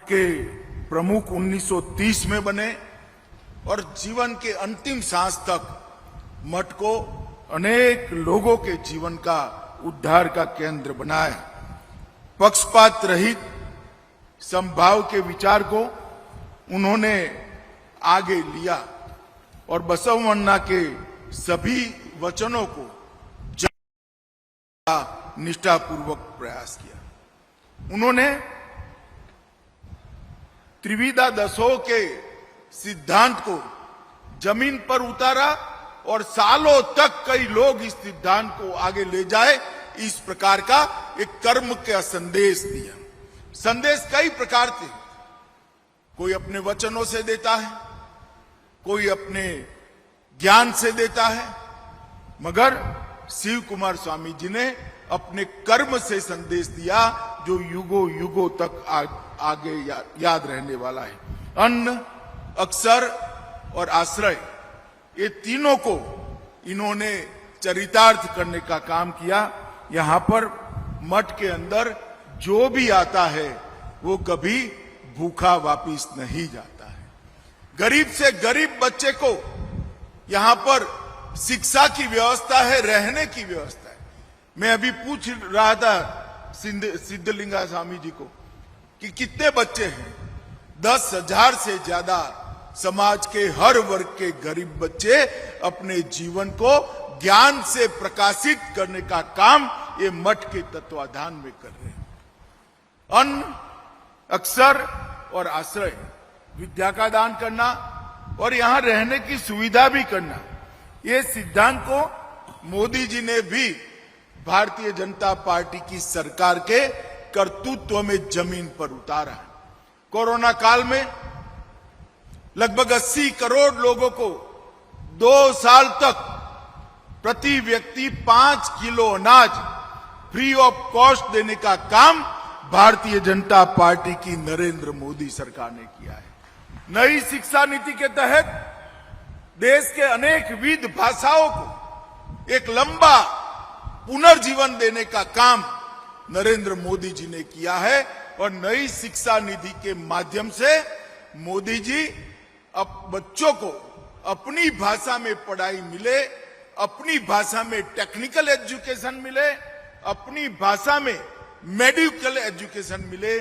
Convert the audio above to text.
के प्रमुख 1930 में बने और जीवन के अंतिम सांस तक मठ को अनेक लोगों के जीवन का उद्धार का केंद्र बनाया। पक्षपात रहित समभाव के विचार को उन्होंने आगे लिया और बसवण्णा के सभी वचनों को निष्ठापूर्वक प्रयास किया। उन्होंने त्रिविधा दसों के सिद्धांत को जमीन पर उतारा और सालों तक कई लोग इस सिद्धांत को आगे ले जाए, इस प्रकार का एक कर्म का संदेश दिया। संदेश कई प्रकार थे, कोई अपने वचनों से देता है, कोई अपने ज्ञान से देता है, मगर शिव कुमार स्वामी जी ने अपने कर्म से संदेश दिया जो युगों युगों तक आगे याद रहने वाला है। अन्न, अक्षर और आश्रय, ये तीनों को इन्होंने चरितार्थ करने का काम किया। यहां पर मठ के अंदर जो भी आता है वो कभी भूखा वापिस नहीं जाता है। गरीब से गरीब बच्चे को यहां पर शिक्षा की व्यवस्था है, रहने की व्यवस्था है। मैं अभी पूछ रहा था सिद्धलिंगा स्वामी जी को कि कितने बच्चे हैं। 10,000 से ज्यादा समाज के हर वर्ग के गरीब बच्चे अपने जीवन को ज्ञान से प्रकाशित करने का काम ये मठ के तत्वाधान में कर रहे हैं। अन्न, अक्षर और आश्रय, विद्या का दान करना और यहां रहने की सुविधा भी करना, ये सिद्धांत को मोदी जी ने भी भारतीय जनता पार्टी की सरकार के कर्तृत्व में जमीन पर उतारा है। कोरोना काल में लगभग 80 करोड़ लोगों को 2 साल तक प्रति व्यक्ति 5 किलो अनाज फ्री ऑफ कॉस्ट देने का काम भारतीय जनता पार्टी की नरेंद्र मोदी सरकार ने किया है। नई शिक्षा नीति के तहत देश के अनेक विविध भाषाओं को एक लंबा पुनर्जीवन देने का काम नरेंद्र मोदी जी ने किया है और नई शिक्षा नीति के माध्यम से मोदी जी अब बच्चों को अपनी भाषा में पढ़ाई मिले, अपनी भाषा में टेक्निकल एजुकेशन मिले, अपनी भाषा में मेडिकल एजुकेशन मिले।